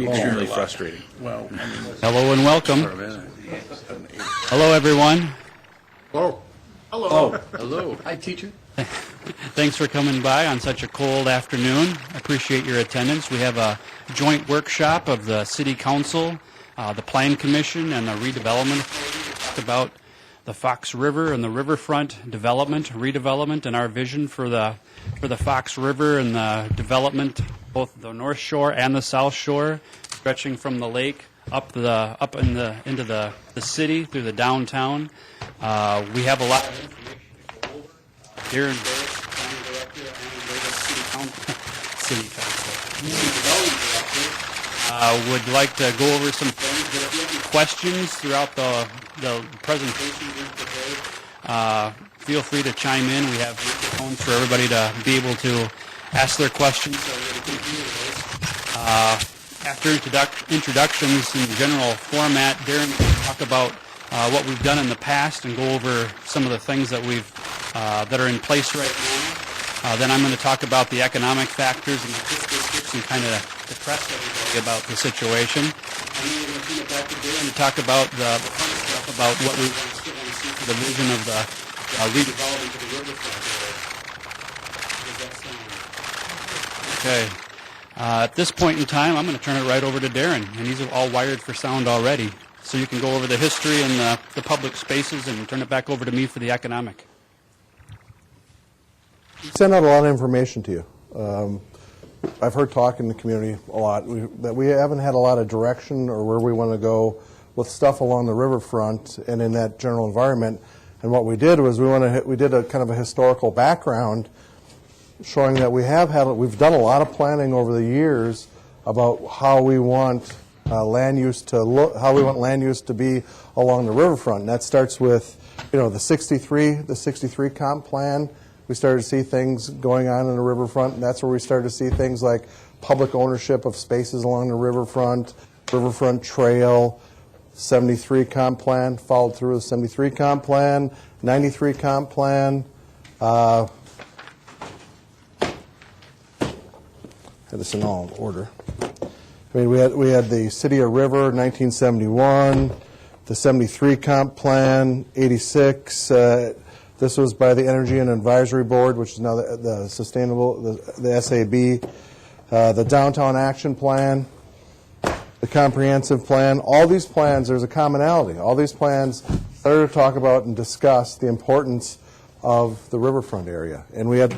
be extremely frustrating. Well, I mean, Hello and welcome. Hello, everyone. hello. Oh, hello. Hi, teacher. Thanks for coming by on such a cold afternoon. I appreciate your attendance. We have a joint workshop of the City Council, the Plan Commission, and the Redevelopment Authority to talk about the Fox River and the Riverfront redevelopment, and our vision for the Fox River and the development, both the North Shore and the South Shore, stretching from the lake into the city through the downtown. We have a lot of information to go over. Darren Barris, Planning Director, and latest City Council Community Development Director, would like to go over some things. But if you have any questions throughout the presentation here today, feel free to chime in. We have microphones for everybody to be able to ask their questions. So we're going to continue this. After introductions in general format, Darren will talk about what we've done in the past and go over some of the things that that are in place right now. Then I'm going to talk about the economic factors and the statistics and kind of depress everybody about the situation. And then we're going to turn it back to Darren to talk about the fun stuff about what we want to see for the vision of the redevelopment of the riverfront area. Does that sound? Okay. At this point in time, I'm going to turn it right over to Darren, and he's all wired for sound already. So you can go over the history and the public spaces and turn it back over to me for the economic. We send out a lot of information to you. I've heard talk in the community a lot that we haven't had a lot of direction or where we want to go with stuff along the riverfront and in that general environment. And what we did was we did a kind of a historical background showing that we've done a lot of planning over the years about how we want land use to be along the riverfront. And that starts with, the 63 comp plan. We started to see things going on in the riverfront, and that's where we started to see things like public ownership of spaces along the riverfront trail, 73 comp plan, followed through with 73 comp plan, 93 comp plan. Had this in all order. I mean, we had the City of River, 1971, the 73 comp plan, 86. This was by the Energy and Advisory Board, which is now the SAB. The Downtown Action Plan, the Comprehensive Plan. All these plans, there's a commonality. All these plans started to talk about and discuss the importance of the riverfront area. And we had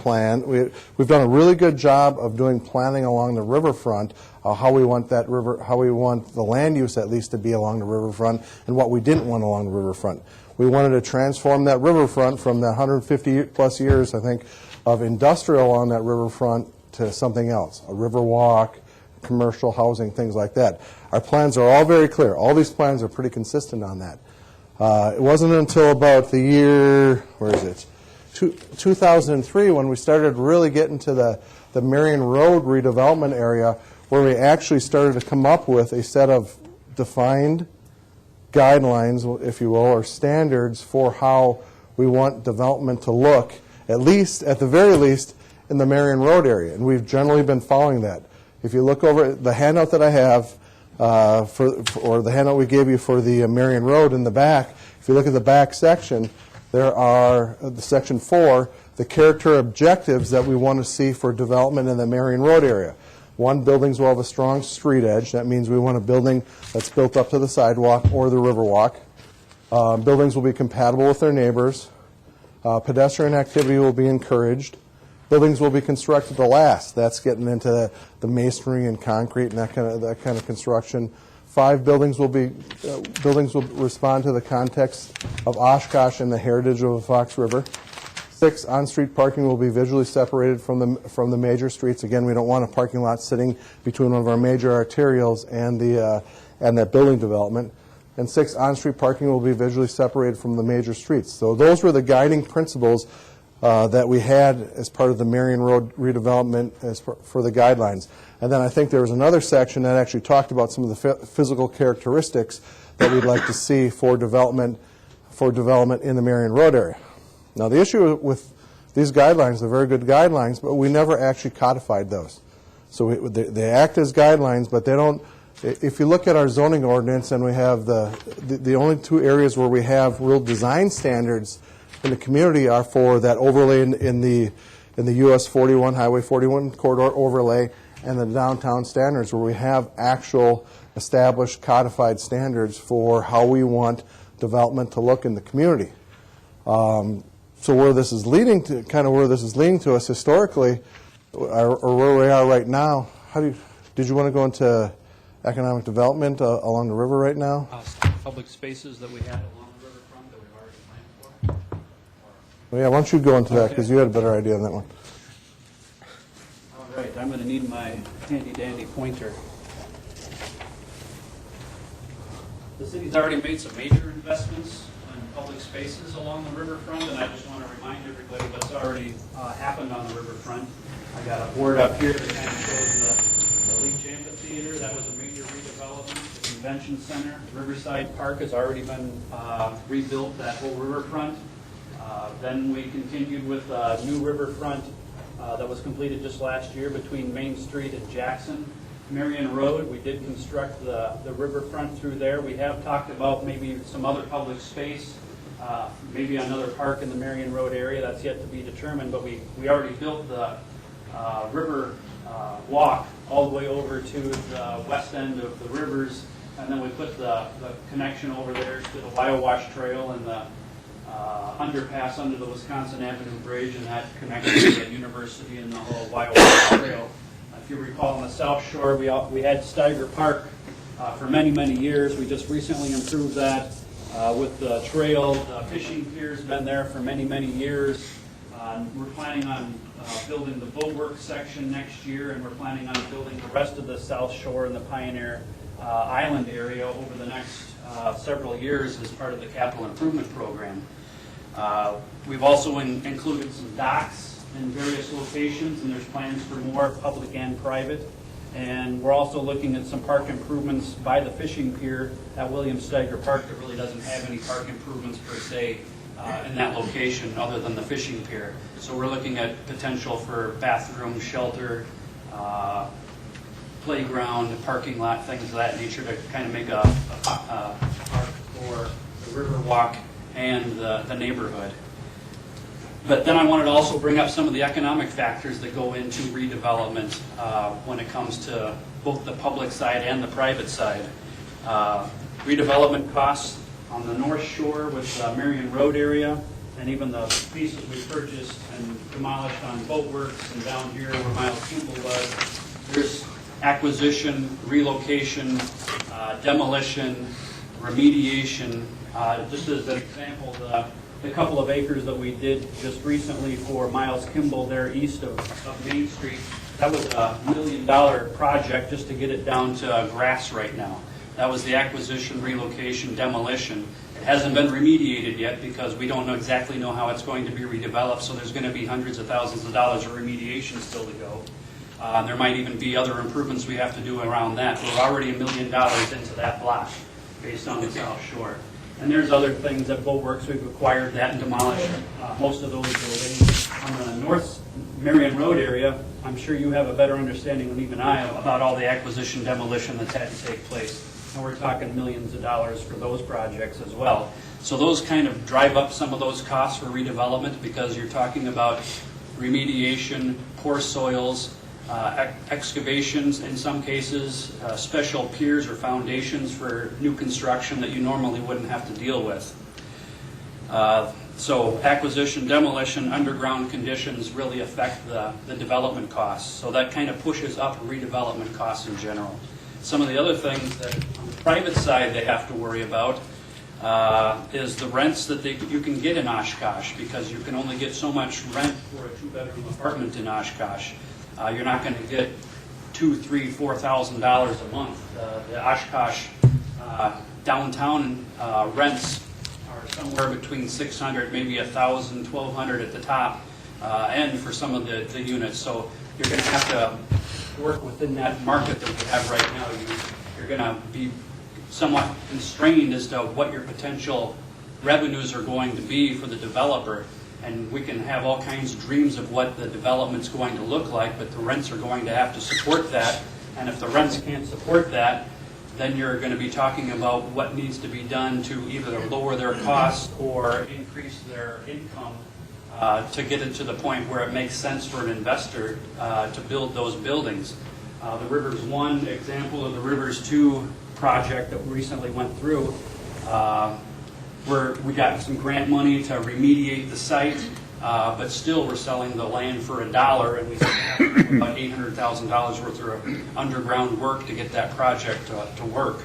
we've done a really good job of doing planning along the riverfront, how we want the land use at least to be along the riverfront, and what we didn't want along the riverfront. We wanted to transform that riverfront from the 150 plus years, I think, of industrial along that riverfront to something else, a river walk, commercial housing, things like that. Our plans are all very clear. All these plans are pretty consistent on that. It wasn't until about the year, 2003, when we started really getting to the Marion Road redevelopment area, where we actually started to come up with a set of defined guidelines, if you will, or standards for how we want development to look, at the very least, in the Marion Road area. And we've generally been following that. If you look over the handout that I have, or the handout we gave you for the Marion Road in the back, if you look at the back section, there are, section 4, the character objectives that we want to see for development in the Marion Road area. One, buildings will have a strong street edge. That means we want a building that's built up to the sidewalk or the river walk. Buildings will be compatible with their neighbors. Pedestrian activity will be encouraged. Buildings will be constructed to last. That's getting into the masonry and concrete and that kind of construction. 5, buildings will respond to the context of Oshkosh and the heritage of the Fox River. 6, on-street parking will be visually separated from the major streets. Again, we don't want a parking lot sitting between one of our major arterials and that building development. And 6, on-street parking will be visually separated from the major streets. So those were the guiding principles that we had as part of the Marion Road redevelopment for the guidelines. And then I think there was another section that actually talked about some of the physical characteristics that we'd like to see for development in the Marion Road area. Now, the issue with these guidelines, they're very good guidelines, but we never actually codified those. So they act as guidelines, but they don't If you look at our zoning ordinance, and we have the only two areas where we have real design standards in the community are for that overlay in the US 41, Highway 41 corridor overlay, and the downtown standards, where we have actual established codified standards for how we want development to look in the community. So where this is leading to, kind of where this is leading to us historically, or where we are right now, did you want to go into economic development along the river right now? Public spaces that we had along the riverfront that we've already planned for? Well, yeah, why don't you go into that, because you had a better idea on that one. All right, I'm going to need my handy-dandy pointer. The city's already made some major investments in public spaces along the riverfront, and I just want to remind everybody what's already happened on the riverfront. I got a board up here that kind of shows the Leach Amphitheater. That was a major redevelopment. The Convention Center, Riverside Park has already been rebuilt, that whole riverfront. Then we continued with a new riverfront that was completed just last year between Main Street and Jackson. Marion Road, we did construct the riverfront through there. We have talked about maybe some other public space, maybe another park in the Marion Road area. That's yet to be determined, but we already built the river walk all the way over to the west end of the rivers, and then we put the connection over there to the Wyowash Trail and the underpass under the Wisconsin Avenue Bridge, and that connects to the university and the whole Wyowash Trail. If you recall, on the South Shore, we had Steiger Park for many, many years. We just recently improved that with the trail. The fishing pier's been there for many, many years. We're planning on building the boatwork section next year, and we're planning on building the rest of the South Shore and the Pioneer Island area over the next several years as part of the capital improvement program. We've also included some docks in various locations, and there's plans for more public and private. And we're also looking at some park improvements by the fishing pier at William Steiger Park that really doesn't have any park improvements per se in that location other than the fishing pier. So we're looking at potential for bathroom, shelter, playground, parking lot, things of that nature to kind of make a park for the river walk and the neighborhood. But then I wanted to also bring up some of the economic factors that go into redevelopment when it comes to both the public side and the private side. Redevelopment costs on the North Shore with Marion Road area, and even the pieces we purchased and demolished on Boatworks, and down here where Miles Kimball was. There's acquisition, relocation, demolition, remediation. Just as an example, the couple of acres that we did just recently for Miles Kimball there east of Main Street, that was a $1 million project just to get it down to grass right now. That was the acquisition, relocation, demolition. It hasn't been remediated yet because we don't exactly know how it's going to be redeveloped, so there's going to be hundreds of thousands of dollars of remediation still to go. There might even be other improvements we have to do around that. We're already $1 million into that block based on the South Shore. And there's other things at Boatworks. We've acquired that and demolished most of those buildings. On the North Marion Road area, I'm sure you have a better understanding than even I about all the acquisition demolition that's had to take place. And we're talking millions of dollars for those projects as well. So those kind of drive up some of those costs for redevelopment because you're talking about remediation, poor soils, excavations in some cases, special piers or foundations for new construction that you normally wouldn't have to deal with. So acquisition, demolition, underground conditions really affect the development costs. So that kind of pushes up redevelopment costs in general. Some of the other things that on the private side they have to worry about is the rents that you can get in Oshkosh, because you can only get so much rent for a two-bedroom apartment in Oshkosh. You're not going to get $2,000, $3,000, $4,000 a month. The Oshkosh downtown rents are somewhere between $600, maybe $1,000, $1,200 at the top end for some of the units. So you're going to have to work within that market that we have right now. You're going to be somewhat constrained as to what your potential revenues are going to be for the developer. And we can have all kinds of dreams of what the development's going to look like, but the rents are going to have to support that. And if the rents can't support that, then you're going to be talking about what needs to be done to either lower their costs or increase their income to get it to the point where it makes sense for an investor to build those buildings. The Rivers 1 example of the Rivers 2 project that we recently went through, where we got some grant money to remediate the site, but still we're selling the land for $1, and we have about $800,000 worth of underground work to get that project to work.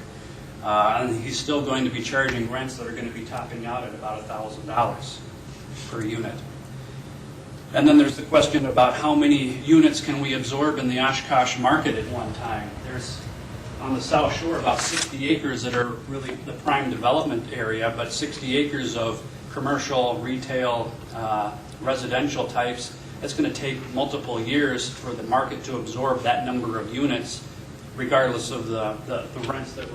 And he's still going to be charging rents that are going to be topping out at about $1,000 per unit. And then there's the question about how many units can we absorb in the Oshkosh market at one time. There's, on the South Shore, about 60 acres that are really the prime development area, but 60 acres of commercial, retail, residential types. It's going to take multiple years for the market to absorb that number of units, regardless of the rents that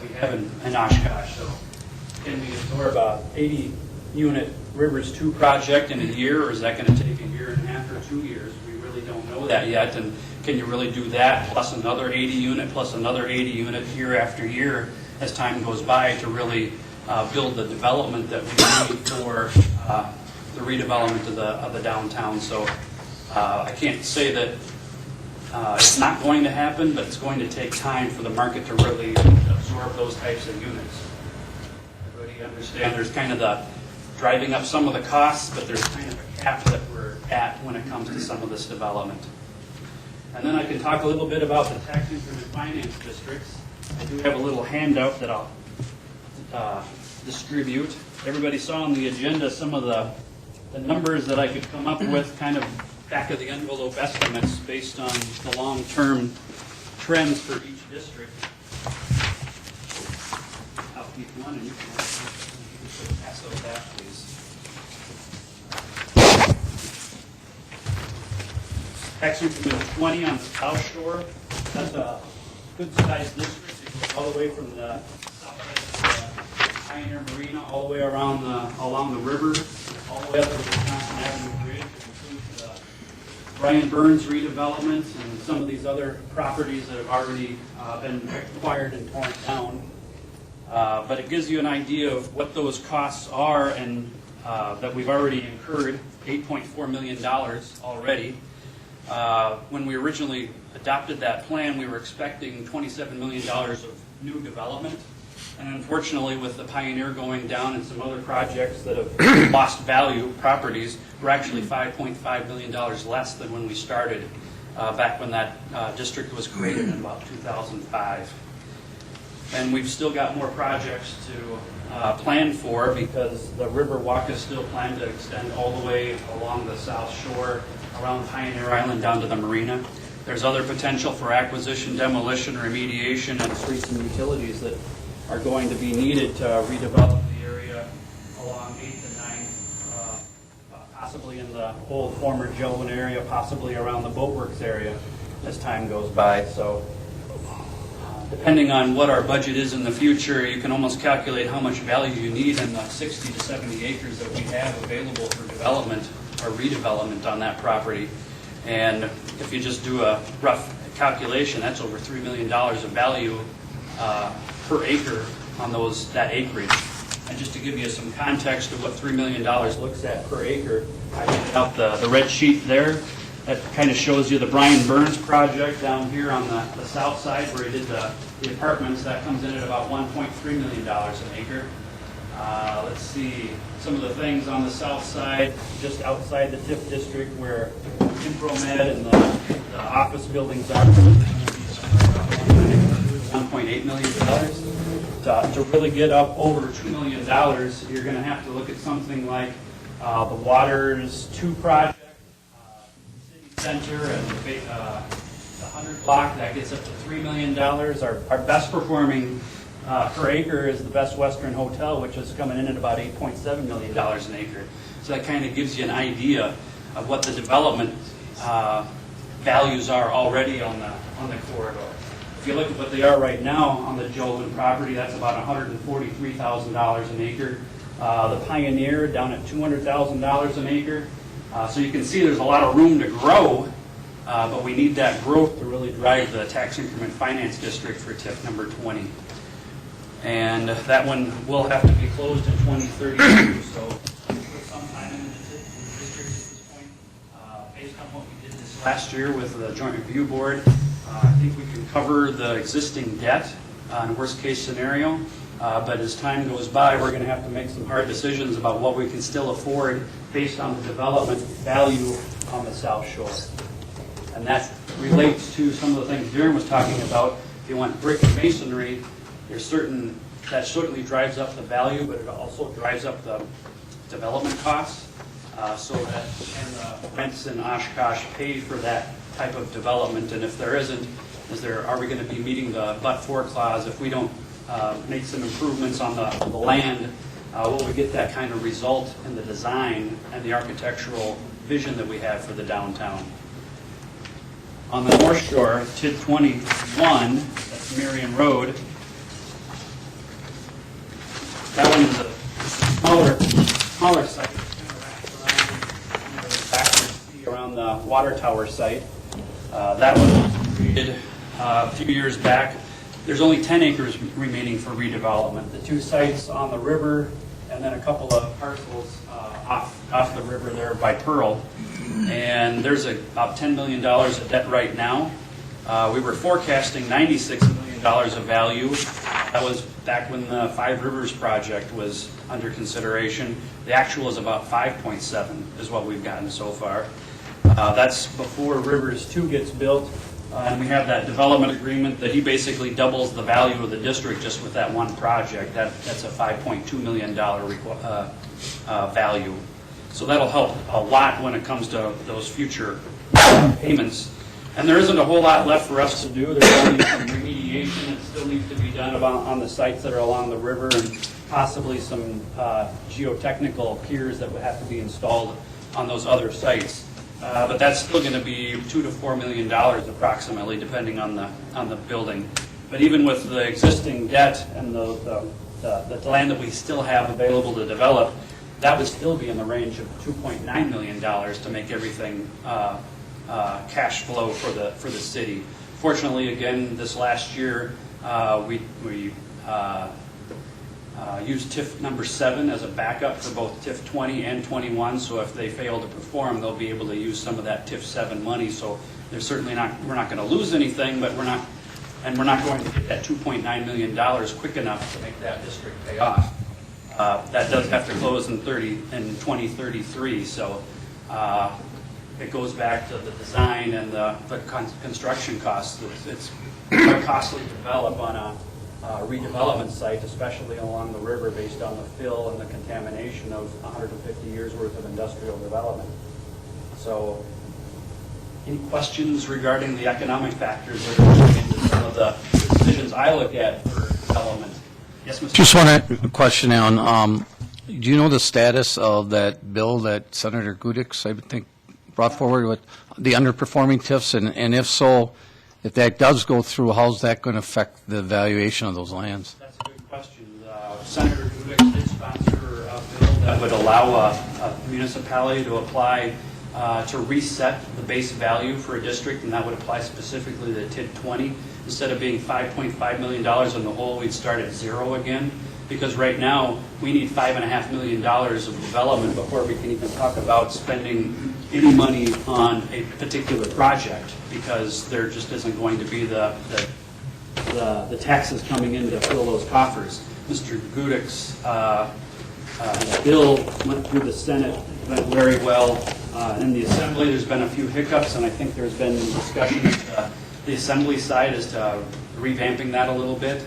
we have in Oshkosh. So, can we absorb a 80-unit Rivers 2 project in a year, or is that going to take a year and a half or 2 years? We really don't know that yet. And can you really do that plus another 80 unit plus another 80 unit year after year as time goes by to really build the development that we need for the redevelopment of the downtown? So I can't say that it's not going to happen, but it's going to take time for the market to really absorb those types of units. Everybody understand there's kind of the driving up some of the costs, but there's kind of a cap that we're at when it comes to some of this development. And then I can talk a little bit about the tax increment finance districts. I do have a little handout that I'll distribute. Everybody saw on the agenda some of the numbers that I could come up with, kind of back of the envelope estimates based on the long-term trends for each district. I'll keep one, and you can pass those back, please. Tax increment 20 on the South Shore. That's a good-sized district. It goes all the way from the south side of Pioneer Marina, all the way around along the river, all the way up to the Wisconsin Avenue Bridge. It includes Brian Burns redevelopment and some of these other properties that have already been acquired and torn down. But it gives you an idea of what those costs are, and that we've already incurred $8.4 million already. When we originally adopted that plan, we were expecting $27 million of new development. And unfortunately, with the Pioneer going down and some other projects that have lost value properties, we're actually $5.5 million less than when we started back when that district was created in about 2005. And we've still got more projects to plan for, because the Riverwalk is still planned to extend all the way along the South Shore, around Pioneer Island down to the marina. There's other potential for acquisition, demolition, remediation, and streets and utilities that are going to be needed to redevelop the area along 8th and 9th, possibly in the old former Joan area, possibly around the Boatworks area as time goes by. So depending on what our budget is in the future, you can almost calculate how much value you need in the 60 to 70 acres that we have available for development or redevelopment on that property. And if you just do a rough calculation, that's over $3 million of value per acre on that acreage. And just to give you some context of what $3 million looks at per acre, I put out the red sheet there. That kind of shows you the Brian Burns project down here on the south side, where he did the apartments. That comes in at about $1.3 million an acre. Let's see, some of the things on the south side, just outside the TIF district, where Impromed and the office buildings are, $1.8 million. To really get up over $2 million, you're going to have to look at something like the Waters 2 project, City Center, and the 100 block. That gets up to $3 million. Our best performing per acre is the Best Western Hotel, which is coming in at about $8.7 million an acre. So that kind of gives you an idea of what the development values are already on the corridor. If you look at what they are right now on the Jolin property, that's about $143,000 an acre. The Pioneer down at $200,000 an acre. So you can see there's a lot of room to grow but we need that growth to really drive the tax increment finance district for TIF number 20. And that one will have to be closed in 2032, so sometime in the district at this point, based on what we did this last year with the Joint Review Board, I think we can cover the existing debt in a worst-case scenario. But as time goes by, we're going to have to make some hard decisions about what we can still afford based on the development value on the South Shore. And that relates to some of the things Darren was talking about. If you want brick and masonry, that certainly drives up the value, but it also drives up the development costs. So that can the rents in Oshkosh pay for that type of development? And if there isn't, are we going to be meeting the but-for clause if we don't make some improvements on the land? Will we get that kind of result in the design and the architectural vision that we have for the downtown? On the North Shore, TID 21, that's Marion Road. That one is a smaller site. Back around the water tower site. That one was created a few years back. There's only 10 acres remaining for redevelopment. The two sites on the river and then a couple of parcels off the river there by Pearl. And there's about $10 million of debt right now. We were forecasting $96 million of value. That was back when the Five Rivers project was under consideration. The actual is about 5.7 is what we've gotten so far. That's before Rivers 2 gets built. And we have that development agreement that he basically doubles the value of the district just with that one project. That's a $5.2 million value. So that'll help a lot when it comes to those future payments. And there isn't a whole lot left for us to do. There's only some remediation that still needs to be done on the sites that are along the river, and possibly some geotechnical piers that would have to be installed on those other sites. But that's still going to be $2 to $4 million approximately, depending on the building. But even with the existing debt and the land that we still have available to develop, that would still be in the range of $2.9 million to make everything cash flow for the city. Fortunately, again, this last year we used TIF number 7 as a backup for both TIF 20 and 21. So if they fail to perform, they'll be able to use some of that TIF 7 money. So they're certainly we're not going to lose anything, but we're not going to get that $2.9 million quick enough to make that district pay off. That does have to close in 2033. So it goes back to the design and the construction costs. It's quite costly to develop on a redevelopment site, especially along the river, based on the fill and the contamination of 150 years worth of industrial development. So, any questions regarding the economic factors that are going into some of the decisions I look at for development? Yes, Mr. Just want to question on, do you know the status of that bill that Senator Gudix, I think, brought forward with the underperforming TIFs? And if so, if that does go through, how's that going to affect the valuation of those lands? That's a good question. Senator Gudix did sponsor a bill that would allow a municipality to apply to reset the base value for a district, and that would apply specifically to TID 20. Instead of being $5.5 million in the hole, we'd start at 0 again. Because right now, we need $5.5 million of development before we can even talk about spending any money on a particular project, because there just isn't going to be the taxes coming in to fill those coffers. Mr. Gudix's bill went through the Senate, went very well. In the Assembly, there's been a few hiccups, and I think there's been discussion at the Assembly side as to revamping that a little bit.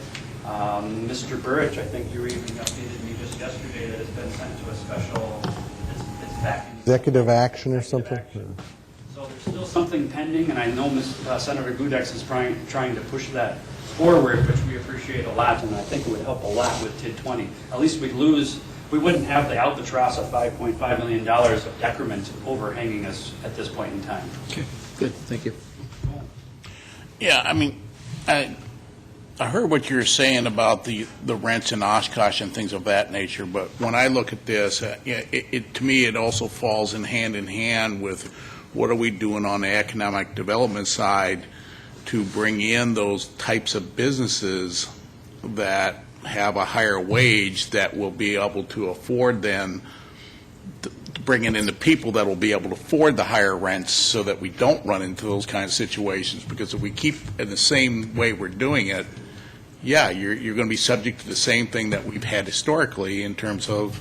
Mr. Burrich, I think you even updated me just yesterday that it's been sent to a special, it's back in Executive action or something? action. So there's still something pending, and I know Senator Gudix is trying to push that forward, which we appreciate a lot, and I think it would help a lot with TID 20. At least we wouldn't have the albatross of $5.5 million of decrement overhanging us at this point in time. Okay, good, thank you. Yeah, I mean, I heard what you're saying about the rents in Oshkosh and things of that nature, but when I look at this, to me it also falls in hand with what are we doing on the economic development side to bring in those types of businesses that have a higher wage that will be able to afford then bringing in the people that will be able to afford the higher rents so that we don't run into those kinds of situations. Because if we keep in the same way we're doing it, yeah, you're going to be subject to the same thing that we've had historically in terms of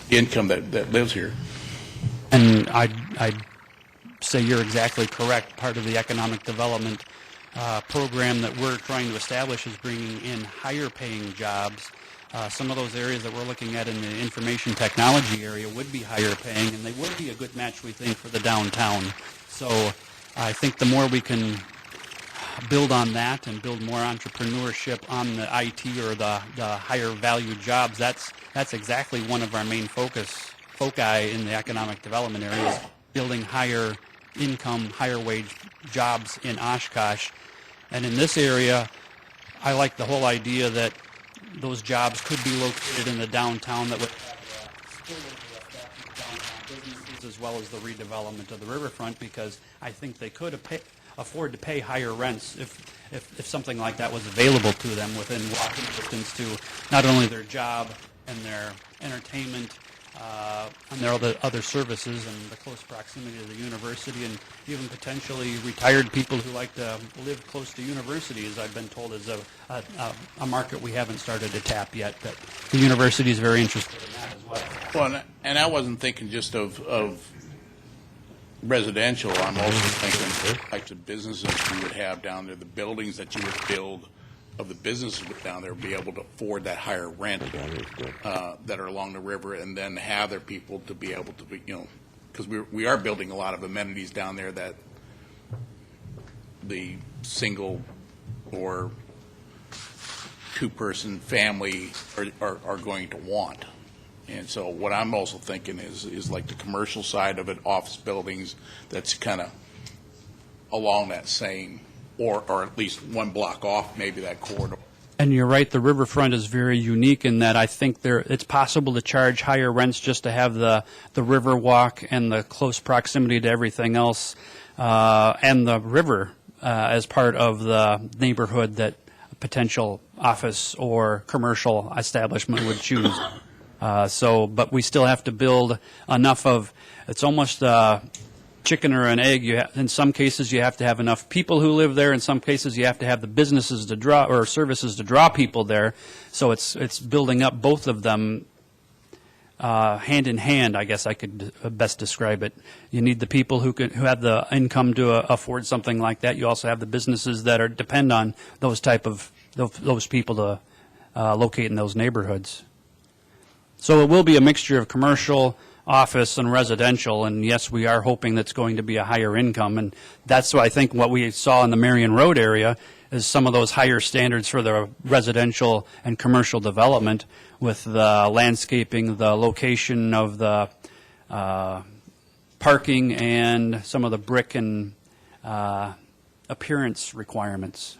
income that lives here. And I'd say you're exactly correct. Part of the economic development program that we're trying to establish is bringing in higher paying jobs. Some of those areas that we're looking at in the information technology area would be higher paying, and they would be a good match, we think, for the downtown. So I think the more we can build on that and build more entrepreneurship on the IT or the higher value jobs, that's exactly one of our main foci in the economic development area, is building higher income, higher wage jobs in Oshkosh. And in this area, I like the whole idea that those jobs could be located in the downtown that would have spillover effect on downtown businesses as well as the redevelopment of the riverfront, because I think they could afford to pay higher rents if something like that was available to them within walking distance to not only their job and their entertainment and their other services and the close proximity to the university, and even potentially retired people who like to live close to universities, I've been told, is a market we haven't started to tap yet, but the university is very interested in that as well. Well, and I wasn't thinking just of residential. I'm also thinking the types of businesses you would have down there, the buildings that you would build of the businesses down there, be able to afford that higher rent that are along the river, and then have their people to be able to be, because we are building a lot of amenities down there that the single or two-person family are going to want. And so what I'm also thinking is like the commercial side of it, office buildings, that's kind of along that same, or at least one block off, maybe that corridor. And you're right, the riverfront is very unique in that I think it's possible to charge higher rents just to have the river walk and the close proximity to everything else, and the river as part of the neighborhood that a potential office or commercial establishment would choose. But we still have to build enough of, it's almost chicken or an egg. In some cases, you have to have enough people who live there. In some cases, you have to have the businesses to draw, or services to draw people there. So it's building up both of them hand in hand, I guess I could best describe it. You need the people who have the income to afford something like that. You also have the businesses that depend on those people to locate in those neighborhoods. So it will be a mixture of commercial, office, and residential, and yes, we are hoping that's going to be a higher income, and that's what I think what we saw in the Marion Road area is some of those higher standards for the residential and commercial development with the landscaping, the location of the parking, and some of the brick and appearance requirements.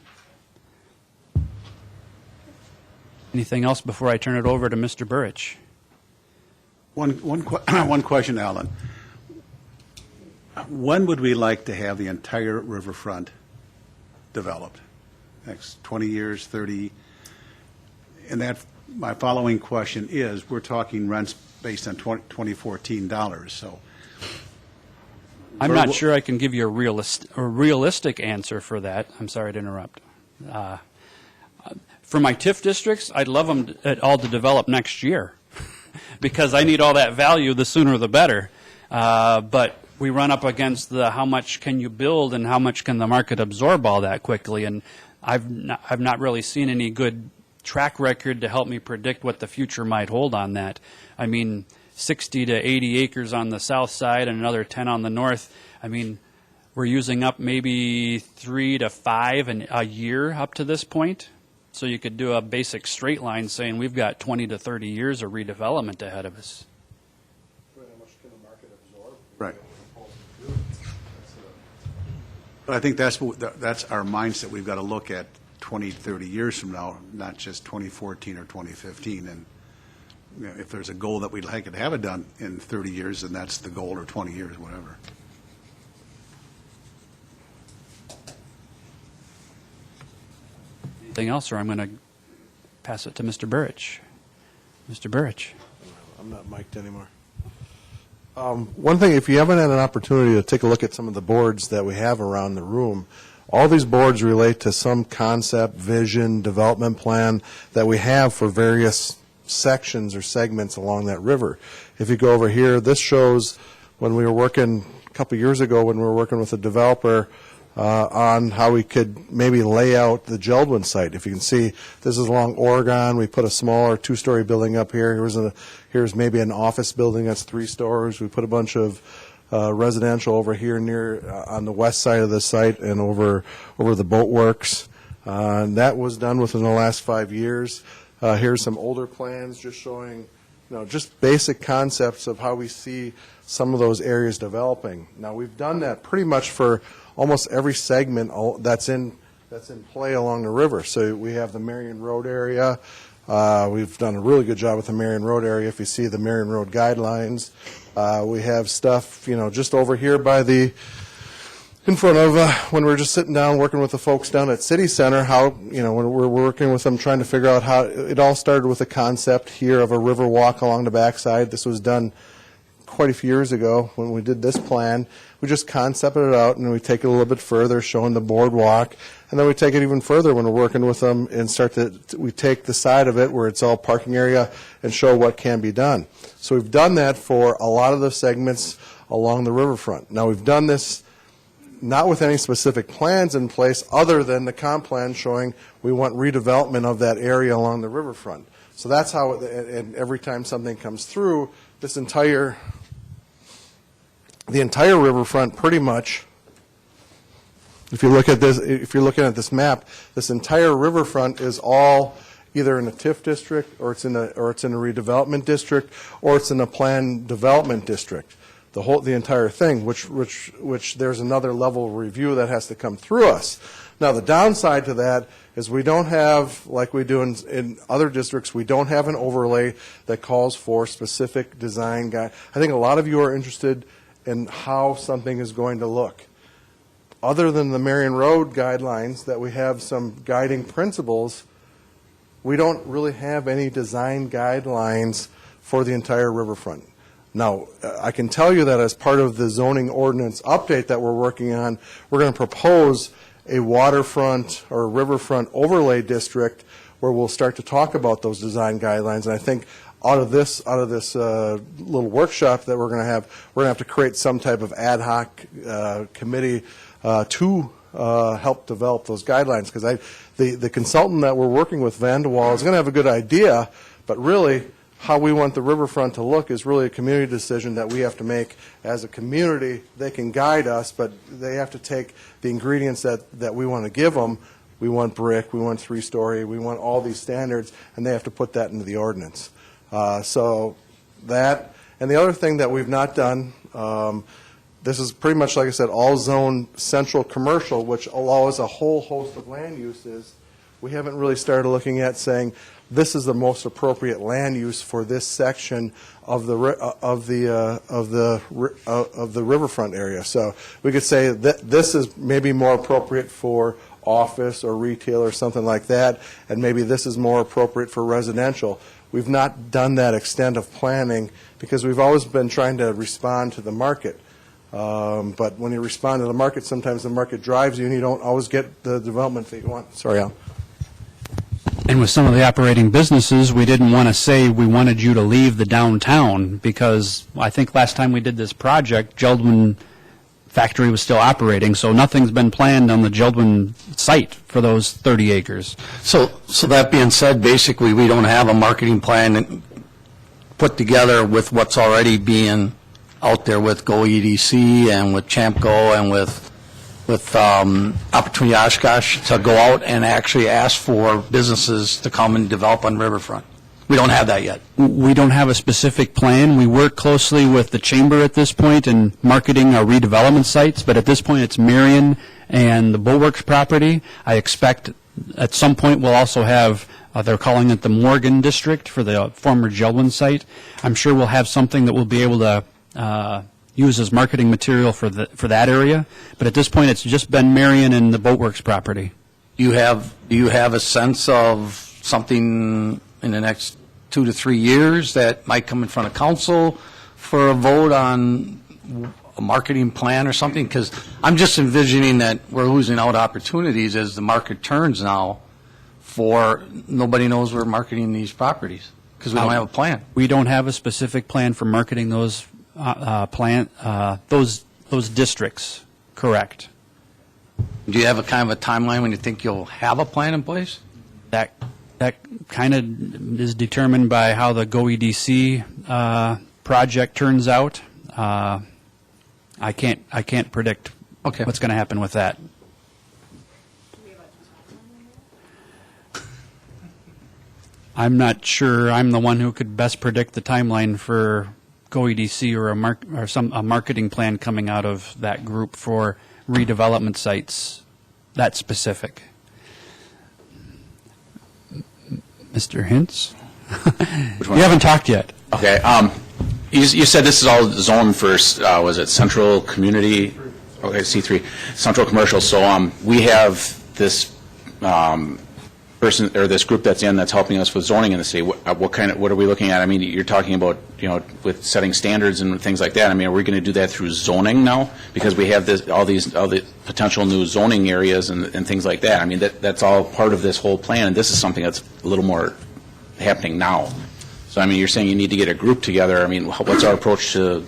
Anything else before I turn it over to Mr. Burrich? One question, Alan. When would we like to have the entire riverfront developed? Next 20 years, 30? And my following question is, we're talking rents based on 2014 dollars, so. I'm not sure I can give you a realistic answer for that. I'm sorry to interrupt. For my TIF districts, I'd love them all to develop next year because I need all that value, the sooner the better. But we run up against the how much can you build and how much can the market absorb all that quickly. And I've not really seen any good track record to help me predict what the future might hold on that. I mean, 60 to 80 acres on the south side and another 10 on the north. I mean, we're using up maybe 3 to 5 a year up to this point. So you could do a basic straight line saying we've got 20 to 30 years of redevelopment ahead of us. How much can the market absorb? Right. But I think that's our mindset. We've got to look at 20, 30 years from now, not just 2014 or 2015. And if there's a goal that we'd like to have it done in 30 years, then that's the goal, or 20 years, whatever. Anything else, or I'm going to pass it to Mr. Burrich. Mr. Burrich. I'm not mic'd anymore. One thing, if you haven't had an opportunity to take a look at some of the boards that we have around the room, all these boards relate to some concept, vision, development plan that we have for various sections or segments along that river. If you go over here, this shows when we were working a couple years ago when we were working with a developer on how we could maybe lay out the Geldwin site. If you can see, this is along Oregon. We put a smaller two-story building up here. Here's maybe an office building that's 3 stories. We put a bunch of residential over here near on the west side of the site and over the boat works. And that was done within the last 5 years. Here's some older plans just showing, just basic concepts of how we see some of those areas developing. Now, we've done that pretty much for almost every segment that's in play along the river. So we have the Marion Road area. We've done a really good job with the Marion Road area. If you see the Marion Road guidelines, we have stuff, just over here in front of when we're just sitting down working with the folks down at City Center, how, when we're working with them trying to figure out how it all started with a concept here of a river walk along the backside. This was done quite a few years ago when we did this plan. We just concepted it out, and then we take it a little bit further, showing the boardwalk, and then we take it even further when we're working with them and we take the side of it where it's all parking area and show what can be done. So we've done that for a lot of the segments along the riverfront. Now, we've done this not with any specific plans in place other than the comp plan showing we want redevelopment of that area along the riverfront. So that's how, and every time something comes through, the entire riverfront pretty much, if you're looking at this map, this entire riverfront is all either in a TIF district or it's in a redevelopment district or it's in a planned development district. The entire thing, which there's another level of review that has to come through us. Now, the downside to that is we don't have, like we do in other districts, we don't have an overlay that calls for specific design guide. I think a lot of you are interested in how something is going to look. Other than the Marion Road guidelines that we have some guiding principles, we don't really have any design guidelines for the entire riverfront. Now, I can tell you that as part of the zoning ordinance update that we're working on, we're going to propose a waterfront or riverfront overlay district where we'll start to talk about those design guidelines. And I think out of this little workshop that we're going to have to create some type of ad hoc committee to help develop those guidelines. Because the consultant that we're working with, Van de Waal, is going to have a good idea, but really how we want the riverfront to look is really a community decision that we have to make as a community. They can guide us, but they have to take the ingredients that we want to give them. We want brick, we want 3-story, we want all these standards, and they have to put that into the ordinance. So that, and the other thing that we've not done, this is pretty much, like I said, all zone central commercial, which allows a whole host of land uses. We haven't really started looking at saying this is the most appropriate land use for this section of the riverfront area. So we could say that this is maybe more appropriate for office or retail or something like that, and maybe this is more appropriate for residential. We've not done that extent of planning because we've always been trying to respond to the market. But when you respond to the market, sometimes the market drives you and you don't always get the development that you want. Sorry, Al. And with some of the operating businesses, we didn't want to say we wanted you to leave the downtown because I think last time we did this project, Geldwin factory was still operating, so nothing's been planned on the Geldwin site for those 30 acres. So that being said, basically, we don't have a marketing plan put together with what's already being out there with Go EDC and with Champco and with Opportunity Oshkosh to go out and actually ask for businesses to come and develop on Riverfront. We don't have that yet. We don't have a specific plan. We work closely with the chamber at this point in marketing our redevelopment sites, but at this point it's Marion and the Bulwarks property. I expect at some point we'll also have They're calling it the Morgan District for the former Jelwyn site. I'm sure we'll have something that we'll be able to use as marketing material for that area. But at this point, it's just been Marion and the Boatworks property. Do you have a sense of something in the next 2 to 3 years that might come in front of council for a vote on a marketing plan or something? Because I'm just envisioning that we're losing out opportunities as the market turns now for nobody knows we're marketing these properties because we don't have a plan. We don't have a specific plan for marketing those those districts. Correct. Do you have a kind of a timeline when you think you'll have a plan in place? That kind of is determined by how the GoEDC project turns out. I can't predict what's going to happen with that. I'm not sure I'm the one who could best predict the timeline for GoEDC or a marketing plan coming out of that group for redevelopment sites that specific. Mr. Hintz? You haven't talked yet. Okay. You said this is all zoned for, was it Central Community? Okay, C3, Central Commercial. So we have this person or this group that's helping us with zoning in the city. What are we looking at? I mean, you're talking about, with setting standards and things like that. I mean, are we going to do that through zoning now? Because we have all the potential new zoning areas and things like that. I mean, that's all part of this whole plan, and this is something that's a little more happening now. So, I mean, you're saying you need to get a group together. I mean, what's our approach to,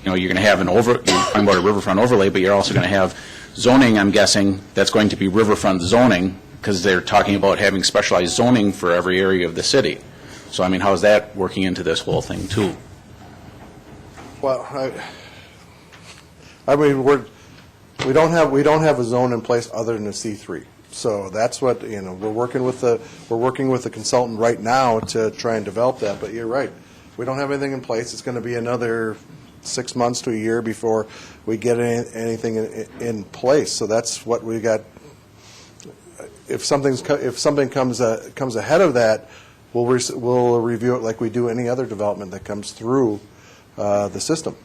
you're going to have you're talking about a riverfront overlay, but you're also going to have zoning, I'm guessing, that's going to be riverfront zoning, because they're talking about having specialized zoning for every area of the city. So, I mean, how is that working into this whole thing, too? Well, I mean, we don't have a zone in place other than a C3. So that's what, we're working with the consultant right now to try and develop that. But you're right, we don't have anything in place. It's going to be another 6 months to a year before we get anything in place. So that's what we got. If something comes ahead of that, we'll review it like we do any other development that comes through the system.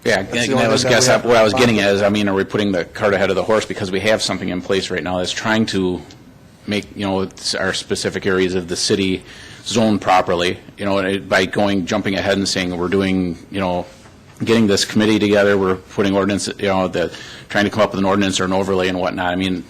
Yeah, what I was getting at is, I mean, are we putting the cart ahead of the horse because we have something in place right now that's trying to make, our specific areas of the city zoned properly, by jumping ahead and saying we're doing, getting this committee together, we're putting ordinance, trying to come up with an ordinance or an overlay and whatnot. I mean,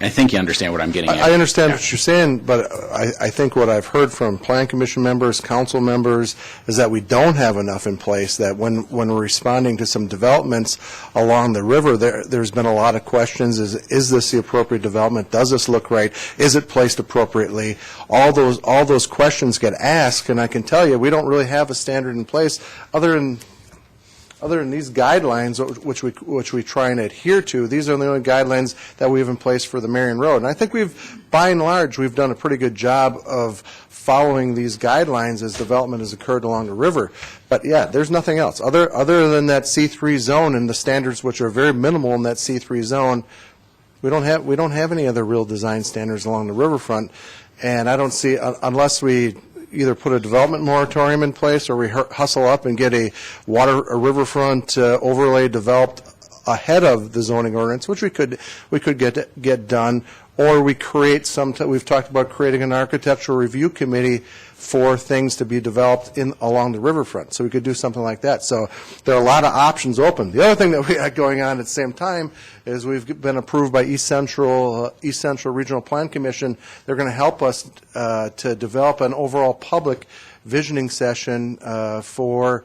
I think you understand what I'm getting at. I understand what you're saying, but I think what I've heard from Plan Commission members, council members, is that we don't have enough in place, that when we're responding to some developments along the river, there's been a lot of questions. Is this the appropriate development? Does this look right? Is it placed appropriately? All those questions get asked, and I can tell you, we don't really have a standard in place other than these guidelines, which we try and adhere to. These are the only guidelines that we have in place for the Marion Road. And I think by and large, we've done a pretty good job of following these guidelines as development has occurred along the river. But yeah, there's nothing else. Other than that C3 zone and the standards which are very minimal in that C3 zone, we don't have any other real design standards along the riverfront. And I don't see, unless we either put a development moratorium in place or we hustle up and get a riverfront overlay developed ahead of the zoning ordinance, which we could get done, or we create we've talked about creating an architectural review committee for things to be developed along the riverfront. So we could do something like that. So there are a lot of options open. The other thing that we got going on at the same time is we've been approved by East Central Regional Plan Commission. They're going to help us to develop an overall public visioning session for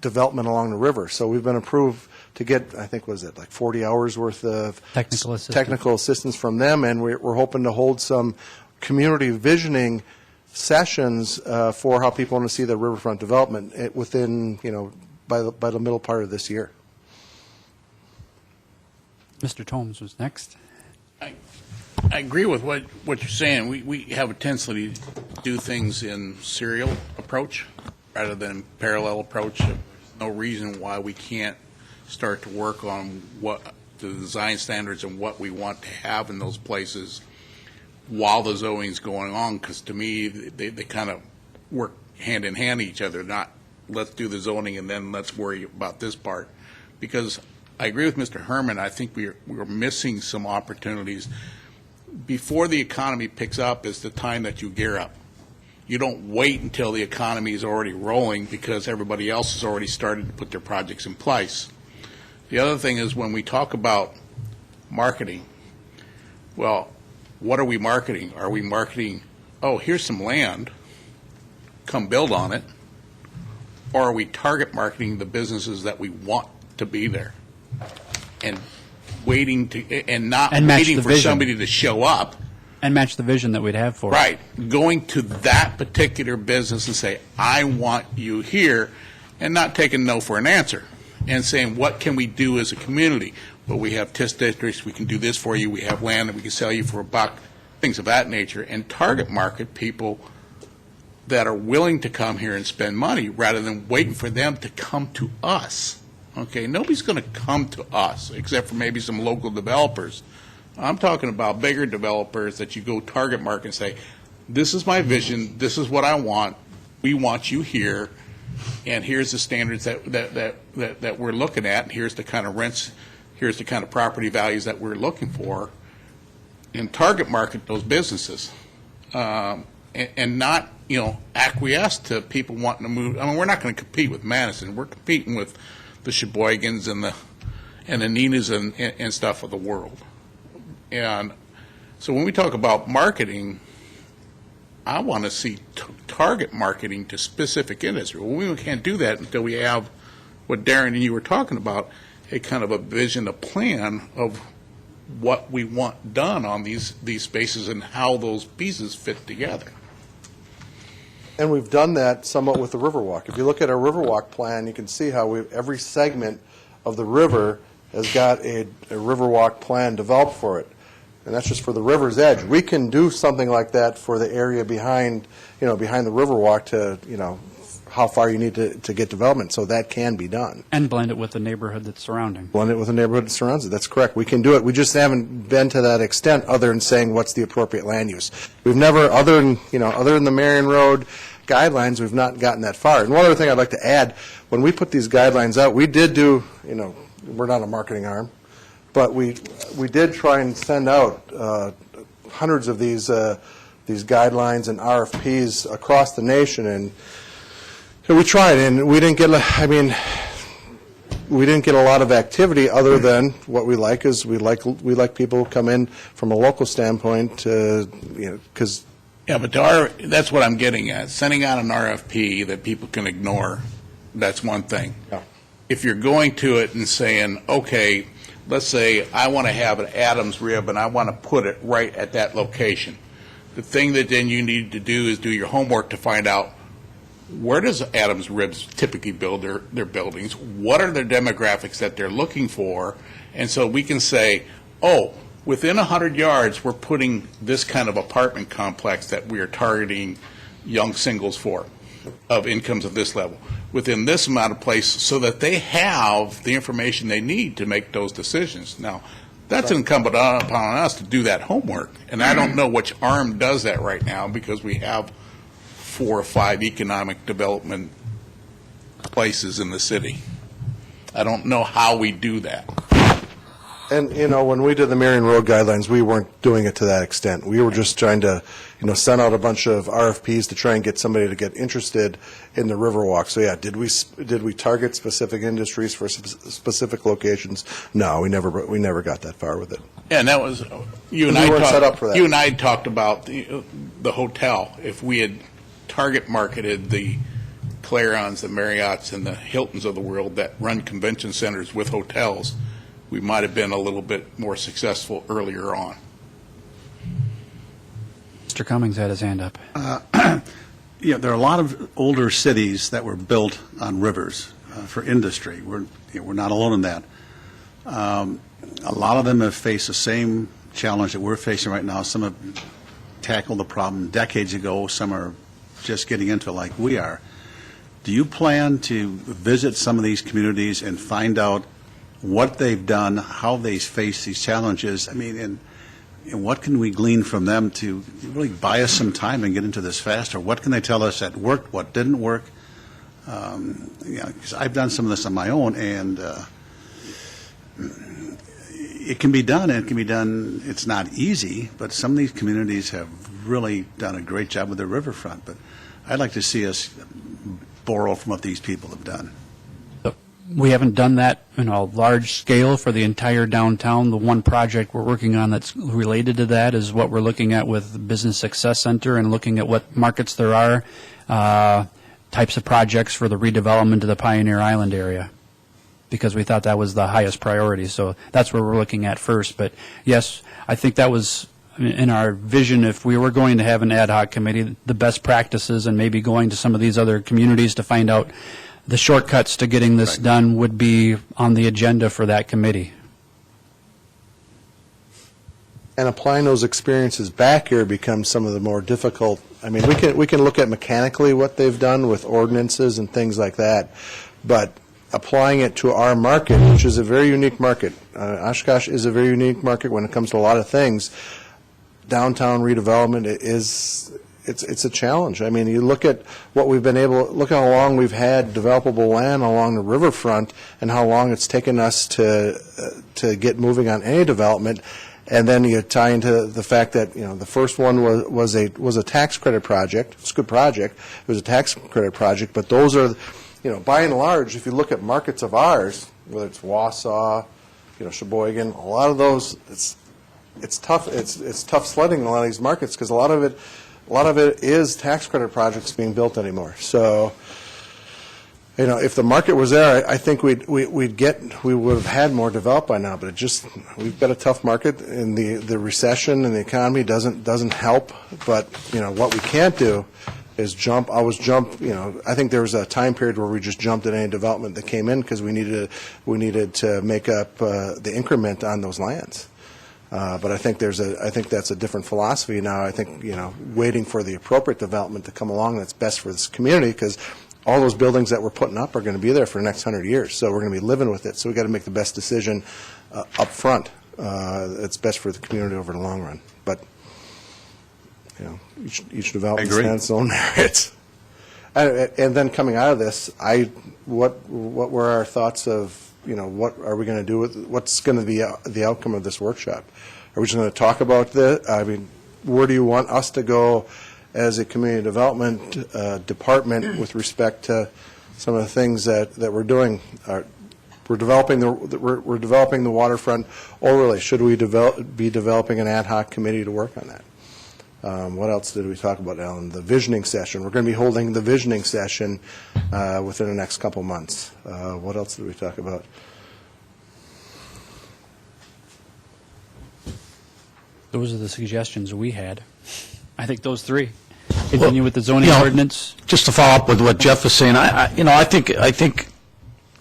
development along the river. So we've been approved to get, I think, was it like 40 hours worth of technical assistance from them, and we're hoping to hold some community visioning sessions for how people want to see the riverfront development within, by the middle part of this year. Mr. Tomes was next. I agree with what you're saying. We have a tendency to do things in serial approach rather than parallel approach. There's no reason why we can't start to work on what the design standards and what we want to have in those places while the zoning's going on, because to me, they kind of work hand in hand each other, not let's do the zoning and then let's worry about this part. Because I agree with Mr. Herman, I think we're missing some opportunities. Before the economy picks up is the time that you gear up. You don't wait until the economy is already rolling because everybody else has already started to put their projects in place. The other thing is when we talk about marketing, well, what are we marketing? Are we marketing, oh, here's some land, come build on it? Or are we target marketing the businesses that we want to be there? And waiting to, and not And match waiting the for vision. somebody to show up. And match the vision that we'd have for it. Right. Going to that particular business and say, I want you here, and not taking no for an answer. And saying, what can we do as a community? Well, we have TIS districts, we can do this for you, we have land that we can sell you for a buck, things of that nature, and target market people that are willing to come here and spend money rather than waiting for them to come to us. Okay, nobody's going to come to us except for maybe some local developers. I'm talking about bigger developers that you go target market and say, this is my vision, this is what I want, we want you here, and here's the standards that we're looking at, and here's the kind of rents, here's the kind of property values that we're looking for, and target market those businesses, and not, acquiesce to people wanting to move. I mean, we're not going to compete with Madison. We're competing with the Sheboygans and the Ninas and stuff of the world. And so when we talk about marketing, I want to see target marketing to specific industry. Well, we can't do that until we have what Darren and you were talking about, a kind of a vision, a plan of what we want done on these spaces and how those pieces fit together. And we've done that somewhat with the Riverwalk. If you look at our Riverwalk plan, you can see how every segment of the river has got a Riverwalk plan developed for it. And that's just for the river's edge. We can do something like that for the area behind the Riverwalk to, how far you need to get development. So that can be done. And blend it with the neighborhood that's surrounding. Blend it with the neighborhood that surrounds it. That's correct. We can do it. We just haven't been to that extent other than saying what's the appropriate land use. We've never, other than the Marion Road guidelines, we've not gotten that far. And one other thing I'd like to add, when we put these guidelines out, we did do, we're not a marketing arm, but we did try and send out hundreds of these guidelines and RFPs across the nation, and we tried, and we didn't get. We didn't get a lot of activity other than what we like is we like people who come in from a local standpoint, because. Yeah, but that's what I'm getting at. Sending out an RFP that people can ignore, that's one thing. Yeah. If you're going to it and saying, okay, let's say I want to have an Adams rib and I want to put it right at that location. The thing that then you need to do is do your homework to find out where does Adams ribs typically build their buildings, what are their demographics that they're looking for, and so we can say, oh, within 100 yards, we're putting this kind of apartment complex that we are targeting young singles for, of incomes of this level, within this amount of place, so that they have the information they need to make those decisions. Now, that's incumbent upon us to do that homework, and I don't know which arm does that right now, because we have 4 or 5 economic development places in the city. I don't know how we do that. And, when we did the Marion Road guidelines, we weren't doing it to that extent. We were just trying to, send out a bunch of RFPs to try and get somebody to get interested in the Riverwalk. So, yeah, did we target specific industries for specific locations? No, we never got that far with it. Yeah, and that was, you and We I weren't talked, set up for that. You and I talked about the hotel. If we had target marketed the Clarons, the Marriotts, and the Hiltons of the world that run convention centers with hotels, we might have been a little bit more successful earlier on. Mr. Cummings had his hand up. There are a lot of older cities that were built on rivers for industry. We're not alone in that. A lot of them have faced the same challenge that we're facing right now. Some have tackled the problem decades ago. Some are just getting into it like we are. Do you plan to visit some of these communities and find out what they've done, how they face these challenges? I mean, and And what can we glean from them to really buy us some time and get into this faster? What can they tell us that worked, what didn't work? 'Cause I've done some of this on my own, and it can be done, and it can be done, it's not easy, but some of these communities have really done a great job with their riverfront. But I'd like to see us borrow from what these people have done. We haven't done that in a large scale for the entire downtown. The one project we're working on that's related to that is what we're looking at with the Business Success Center and looking at what markets there are, types of projects for the redevelopment of the Pioneer Island area, because we thought that was the highest priority. So that's where we're looking at first. But yes, I think that was in our vision, if we were going to have an ad hoc committee, the best practices and maybe going to some of these other communities to find out the shortcuts to getting this done would be on the agenda for that committee. And applying those experiences back here becomes some of the more difficult. I mean, we can look at mechanically what they've done with ordinances and things like that, but applying it to our market, which is a very unique market. Oshkosh is a very unique market when it comes to a lot of things. Downtown redevelopment it's a challenge. I mean, you look at what we've been able, look how long we've had developable land along the riverfront and how long it's taken us to get moving on any development. And then you tie into the fact that, the first one was a tax credit project. It's a good project. It was a tax credit project, but those are, by and large, if you look at markets of ours, whether it's Wausau, Sheboygan, a lot of those, it's tough. It's tough sledding in a lot of these markets because a lot of it is tax credit projects being built anymore. So, if the market was there, I think we would have had more developed by now. But we've got a tough market, and the recession and the economy doesn't help. But what we can't do is always jump. I think there was a time period where we just jumped at any development that came in because we needed to make up the increment on those lands. But I think that's a different philosophy now. I think waiting for the appropriate development to come along that's best for this community, because all those buildings that we're putting up are going to be there for the next 100 years. So we're going to be living with it. So we got to make the best decision up front. It's best for the community over the long run. But each development has its own merits. And then coming out of this, what were our thoughts of? What are we going to do with, what's going to be the outcome of this workshop? Are we just going to talk about this? I mean, where do you want us to go as a community development department with respect to some of the things that we're doing? We're developing the waterfront overlay. Should we be developing an ad hoc committee to work on that? What else did we talk about, Alan? The visioning session. We're going to be holding the visioning session within the next couple months. What else did we talk about? Those are the suggestions we had. I think those three. Continue with the zoning ordinance. Just to follow up with what Jeff was saying, I think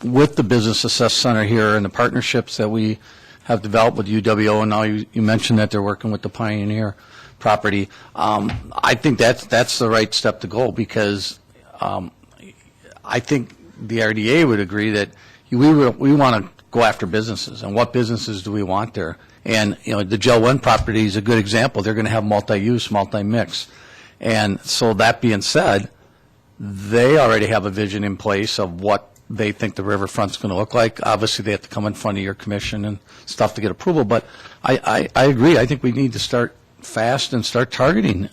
with the Business Success Center here and the partnerships that we have developed with UWO, and now you mentioned that they're working with the Pioneer property, I think that's the right step to go, because I think the RDA would agree that we want to go after businesses, and what businesses do we want there? And the Gel 1 property is a good example. They're going to have multi-use, multi-mix. And so that being said, they already have a vision in place of what they think the riverfront's going to look like. Obviously, they have to come in front of your commission and stuff to get approval. But I agree. I think we need to start fast and start targeting,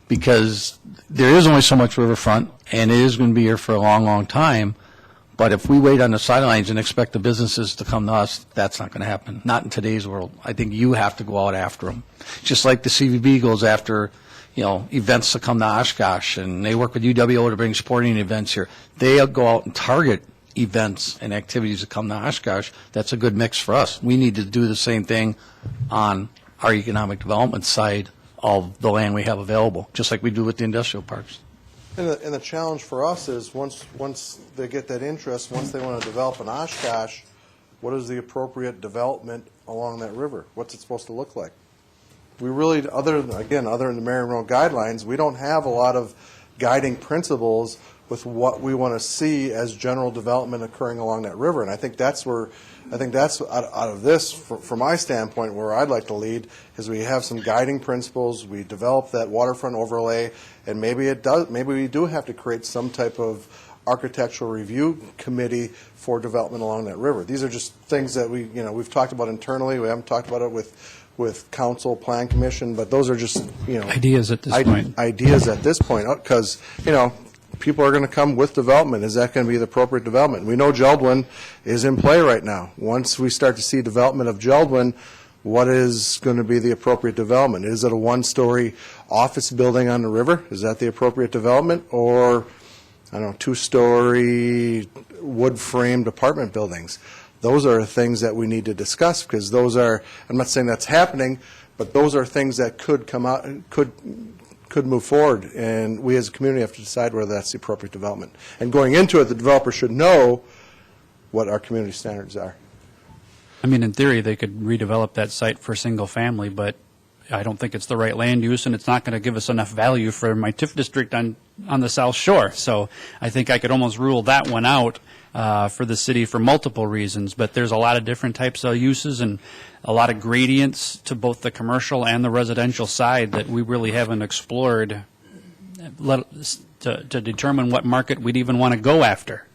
because there is only so much riverfront, and it is going to be here for a long, long time. But if we wait on the sidelines and expect the businesses to come to us, that's not going to happen. Not in today's world. I think you have to go out after them. Just like the CVB goes after, events to come to Oshkosh, and they work with UWO to bring sporting events here. They go out and target events and activities that come to Oshkosh. That's a good mix for us. We need to do the same thing on our economic development side of the land we have available, just like we do with the industrial parks. And the challenge for us is once they get that interest, once they want to develop in Oshkosh, what is the appropriate development along that river? What's it supposed to look like? We really, other than the Marion Road guidelines, we don't have a lot of guiding principles with what we want to see as general development occurring along that river. And I think that's out of this, from my standpoint, where I'd like to lead, is we have some guiding principles, we develop that waterfront overlay, and maybe we do have to create some type of architectural review committee for development along that river. These are just things that we've talked about internally. We haven't talked about it with council, plan commission, but those are just, Ideas at this point. ideas at this point, because, people are going to come with development. Is that going to be the appropriate development? We know Geldwin is in play right now. Once we start to see development of Geldwin, what is going to be the appropriate development? Is it a one-story office building on the river? Is that the appropriate development? Or, I don't know, two-story wood-framed apartment buildings? Those are things that we need to discuss, because those are, I'm not saying that's happening, but those are things that could come out, could move forward, and we as a community have to decide whether that's the appropriate development. And going into it, the developer should know what our community standards are. I mean, in theory, they could redevelop that site for single family, but I don't think it's the right land use, and it's not going to give us enough value for my TIF district on the South Shore. So I think I could almost rule that one out for the city for multiple reasons. But there's a lot of different types of uses and a lot of gradients to both the commercial and the residential side that we really haven't explored to determine what market we'd even want to go after.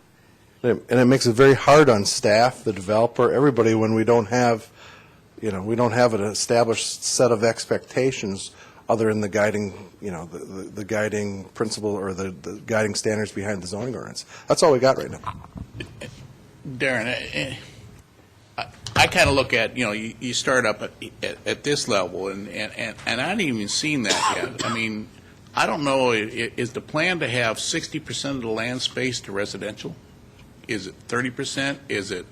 And it makes it very hard on staff, the developer, everybody, when we don't have an established set of expectations other than the guiding, the guiding principle or the guiding standards behind the zoning ordinance. That's all we got right now. Darren, I kind of look at, you start up at this level, and I haven't even seen that yet. I mean, I don't know, is the plan to have 60% of the land space to residential? Is it 30%? Is it?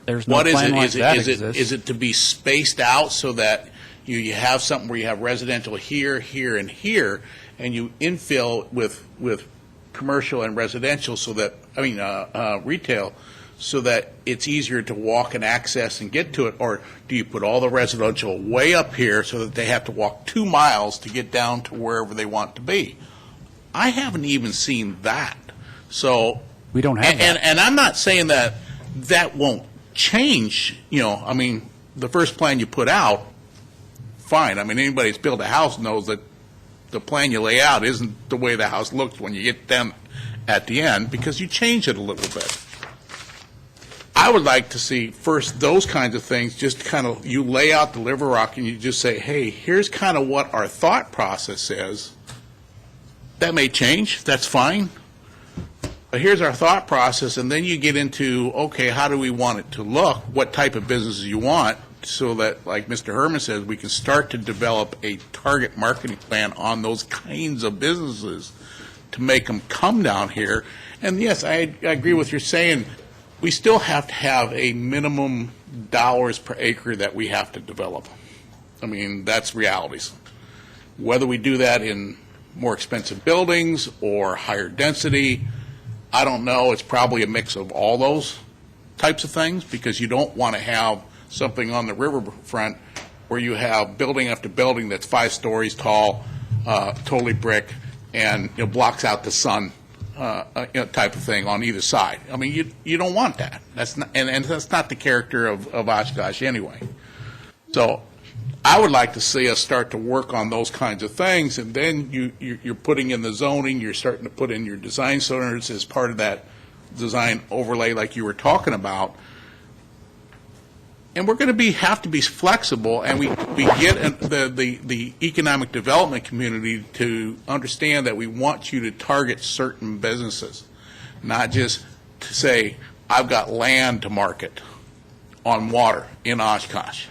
There's no plan like that exists. Is it to be spaced out so that you have something where you have residential here, here, and here, and you infill with commercial and residential so that, retail, so that it's easier to walk and access and get to it? Or do you put all the residential way up here so that they have to walk 2 miles to get down to wherever they want to be? I haven't even seen that. So we don't have that. And I'm not saying that won't change. The first plan you put out, fine. Anybody that's built a house knows that the plan you lay out isn't the way the house looks when you get them at the end, because you change it a little bit. I would like to see first those kinds of things, just kind of, you lay out the Liver Rock and you just say, hey, here's kind of what our thought process is. That may change, that's fine. But here's our thought process, and then you get into, okay, how do we want it to look? What type of businesses you want, so that, like Mr. Herman says, we can start to develop a target marketing plan on those kinds of businesses to make them come down here. And yes, I agree with you saying, we still have to have a minimum dollars per acre that we have to develop. That's realities. Whether we do that in more expensive buildings or higher density, I don't know. It's probably a mix of all those types of things, because you don't want to have something on the riverfront where you have building after building that's 5 stories tall, totally brick, and blocks out the sun, type of thing on either side. You don't want that. That's not, and that's not the character of Oshkosh anyway. So I would like to see us start to work on those kinds of things, and then you're putting in the zoning, you're starting to put in your design standards as part of that design overlay like you were talking about. And we're going to have to be flexible, and we get the economic development community to understand that we want you to target certain businesses, not just to say, I've got land to market on water in Oshkosh.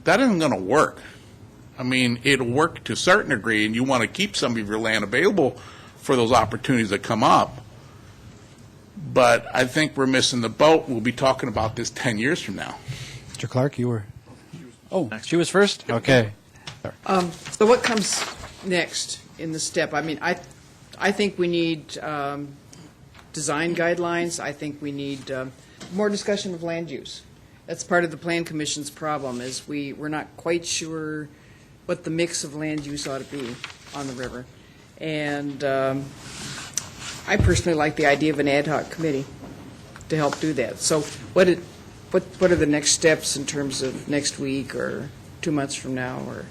That isn't going to work. It'll work to a certain degree, and you want to keep some of your land available for those opportunities that come up. But I think we're missing the boat. We'll be talking about this 10 years from now. Mr. Clark, you were. Oh, she was first? Okay. So what comes next in the step? I think we need design guidelines. I think we need more discussion of land use. That's part of the Plan Commission's problem, is we're not quite sure what the mix of land use ought to be on the river. And I personally like the idea of an ad hoc committee to help do that. So what are the next steps in terms of next week or 2 months from now, or?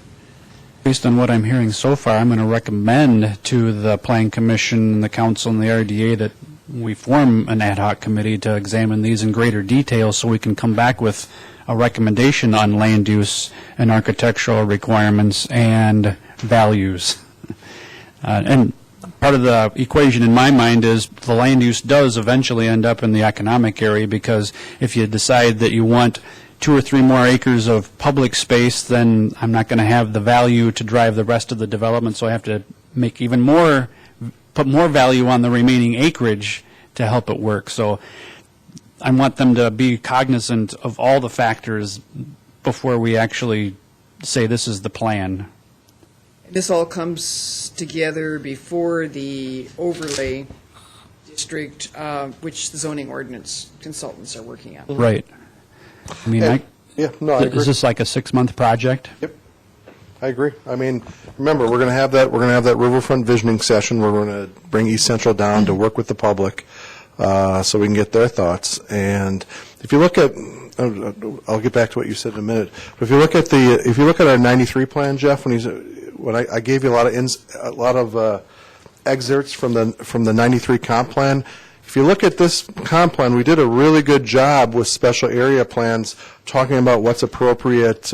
Based on what I'm hearing so far, I'm going to recommend to the Plan Commission and the Council and the RDA that we form an ad hoc committee to examine these in greater detail so we can come back with a recommendation on land use and architectural requirements and values. And part of the equation in my mind is the land use does eventually end up in the economic area, because if you decide that you want 2 or 3 more acres of public space, then I'm not going to have the value to drive the rest of the development, so I have to make even more, put more value on the remaining acreage to help it work. So I want them to be cognizant of all the factors before we actually say this is the plan. This all comes together before the overlay district, which the zoning ordinance consultants are working on. Right. I mean, Yeah, no, I agree. is this like a 6-month project? Yep, I agree. I mean, remember, we're going to have that Riverfront visioning session where we're going to bring East Central down to work with the public, so we can get their thoughts. And if you look at, I'll get back to what you said in a minute. But if you look at our '93 plan, Jeff, when I gave you a lot of excerpts from the '93 comp plan. If you look at this comp plan, we did a really good job with special area plans talking about what's appropriate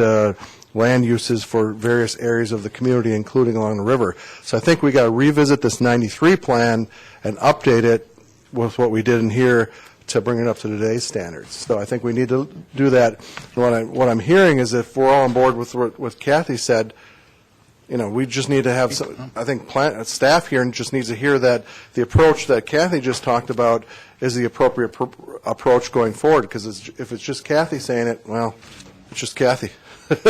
land uses for various areas of the community, including along the river. So I think we got to revisit this '93 plan and update it with what we did in here to bring it up to today's standards. So I think we need to do that. What I'm hearing is if we're all on board with what Kathy said, we just need to have some, I think staff here just needs to hear that the approach that Kathy just talked about is the appropriate approach going forward, because if it's just Kathy saying it, well, it's just Kathy. But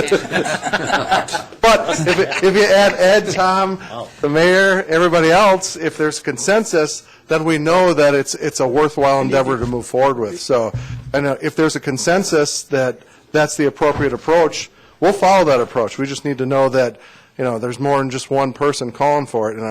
if you add Ed, Tom, the mayor, everybody else, if there's consensus, then we know that it's a worthwhile endeavor to move forward with. So, and if there's a consensus that that's the appropriate approach, we'll follow that approach. We just need to know that there's more than just one person calling for it, and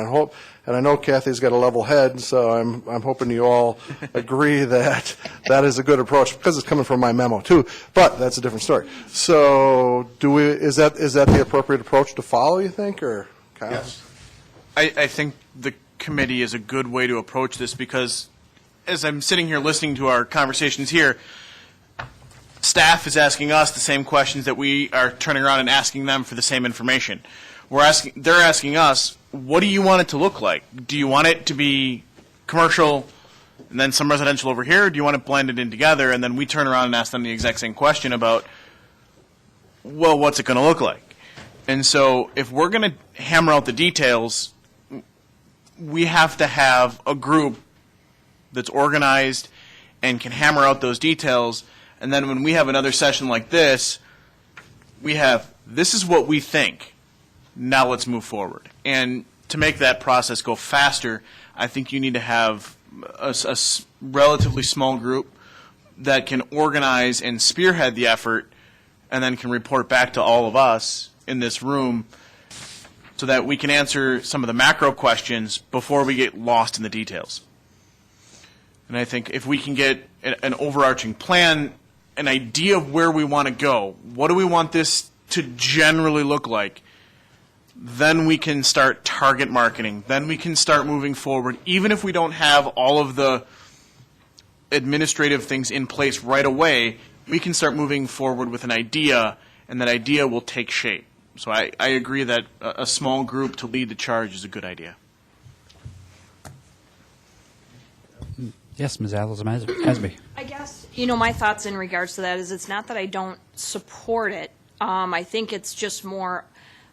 I know Kathy's got a level head, so I'm hoping you all agree that that is a good approach, because it's coming from my memo too. But that's a different story. So, is that the appropriate approach to follow, you think, or Kyle? Yes. I think the committee is a good way to approach this, because as I'm sitting here listening to our conversations here, staff is asking us the same questions that we are turning around and asking them for the same information. They're asking us, what do you want it to look like? Do you want it to be commercial and then some residential over here? Or do you want it blended in together? And then we turn around and ask them the exact same question about, well, what's it going to look like? And so if we're going to hammer out the details, we have to have a group that's organized and can hammer out those details. And then when we have another session like this, this is what we think. Now let's move forward. And to make that process go faster, I think you need to have a relatively small group that can organize and spearhead the effort, and then can report back to all of us in this room so that we can answer some of the macro questions before we get lost in the details. And I think if we can get an overarching plan, an idea of where we want to go, what do we want this to generally look like, then we can start target marketing. Then we can start moving forward. Even if we don't have all of the administrative things in place right away, we can start moving forward with an idea, and that idea will take shape. So I agree that a small group to lead the charge is a good idea. Yes, Ms. Asby. I guess, my thoughts in regards to that is it's not that I don't support it. I think it's just more,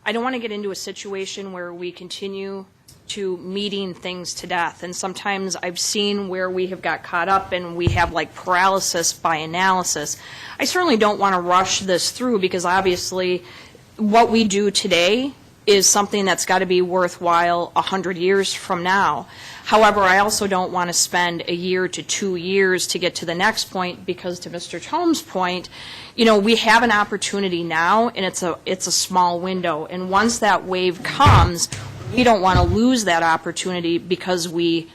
I don't want to get into a situation where we continue to meeting things to death. And sometimes I've seen where we have got caught up and we have like paralysis by analysis. I certainly don't want to rush this through, because obviously what we do today is something that's got to be worthwhile 100 years from now. However, I also don't want to spend a year to 2 years to get to the next point, because to Mr. Tom's point, we have an opportunity now, and it's a small window. And once that wave comes, we don't want to lose that opportunity because we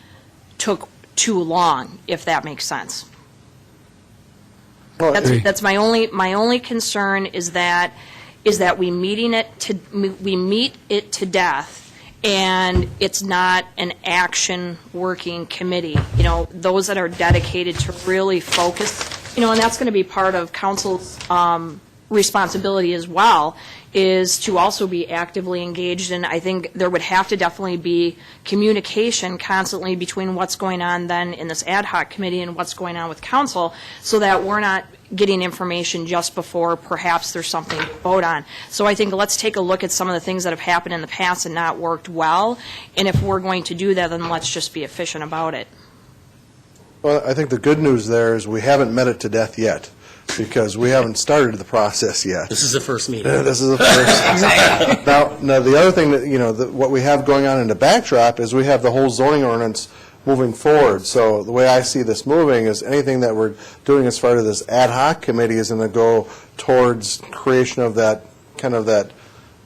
took too long, if that makes sense. Well, That's my only concern is that we meet it to death, and it's not an action working committee. You know, those that are dedicated to really focus, you know, and that's going to be part of council's responsibility as well, is to also be actively engaged. And I think there would have to definitely be communication constantly between what's going on then in this ad hoc committee and what's going on with council, so that we're not getting information just before perhaps there's something to vote on. So I think let's take a look at some of the things that have happened in the past and not worked well. And if we're going to do that, then let's just be efficient about it. Well, I think the good news there is we haven't met it to death yet, because we haven't started the process yet. This is the first meeting. This is the first. Now, the other thing that, you know, what we have going on in the backdrop is we have the whole zoning ordinance moving forward. So the way I see this moving is anything that we're doing as far as this ad hoc committee is going to go towards creation of that, kind of that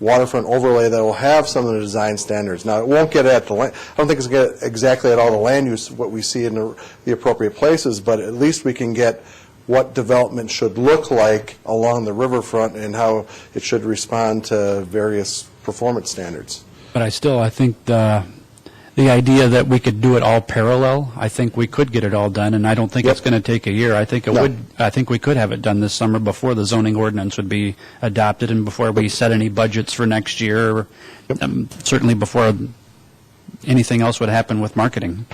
waterfront overlay that will have some of the design standards. Now, it won't get at the land, I don't think it's going to get exactly at all the land use, what we see in the appropriate places, but at least we can get what development should look like along the riverfront and how it should respond to various performance standards. But I think the idea that we could do it all parallel, I think we could get it all done, and I don't think it's going to take a year. I think I think we could have it done this summer before the zoning ordinance would be adopted and before we set any budgets for next year, certainly before anything else would happen with marketing.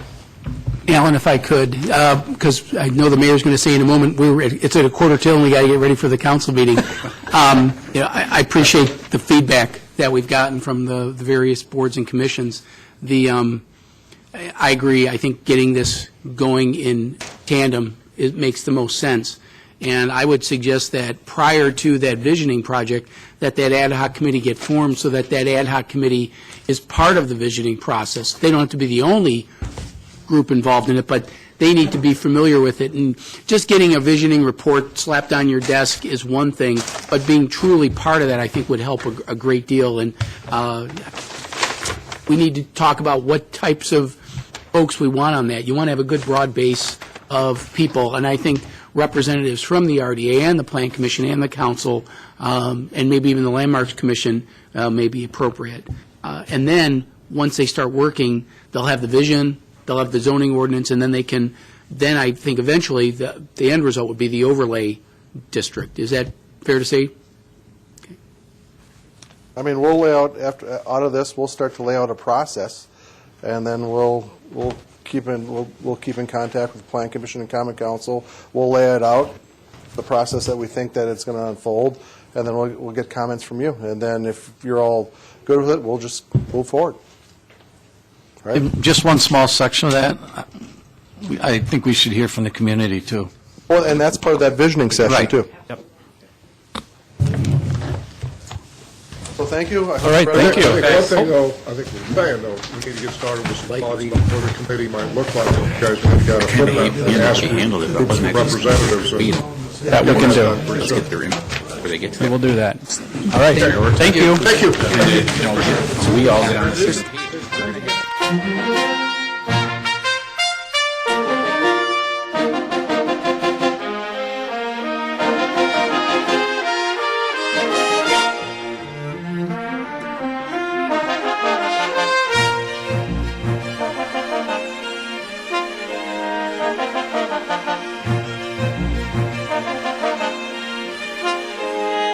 Alan, if I could, because I know the mayor's going to say in a moment, it's at a quarter till and we got to get ready for the council meeting. I appreciate the feedback that we've gotten from the various boards and commissions. I agree. I think getting this going in tandem, it makes the most sense. And I would suggest that prior to that visioning project, that ad hoc committee get formed so that ad hoc committee is part of the visioning process. They don't have to be the only group involved in it, but they need to be familiar with it. And just getting a visioning report slapped on your desk is one thing, but being truly part of that, I think, would help a great deal. And we need to talk about what types of folks we want on that. You want to have a good broad base of people, and I think representatives from the RDA and the Plan Commission and the Council, and maybe even the Landmarks Commission may be appropriate. And then, once they start working, they'll have the vision, they'll have the zoning ordinance, and then they can, then I think eventually the end result would be the overlay district. Is that fair to say? I mean, we'll lay out, out of this, we'll start to lay out a process, and then we'll keep in contact with the Plan Commission and Common Council. We'll lay it out, the process that we think that it's going to unfold, and then we'll get comments from you. And then if you're all good with it, we'll just move forward. Right? Just one small section of that, I think we should hear from the community, too. Well, and that's part of that visioning session, Right. too. Yep. So thank you. All right, thank you. One thing, though, I think we're saying, though, we need to get started with some thoughts about what the committee might look like. You guys have got to put that and ask groups of representatives. That we can do. Let's get the remote before they get to We that. will do that. All right, thank you. Thank you. So we all get on the same page.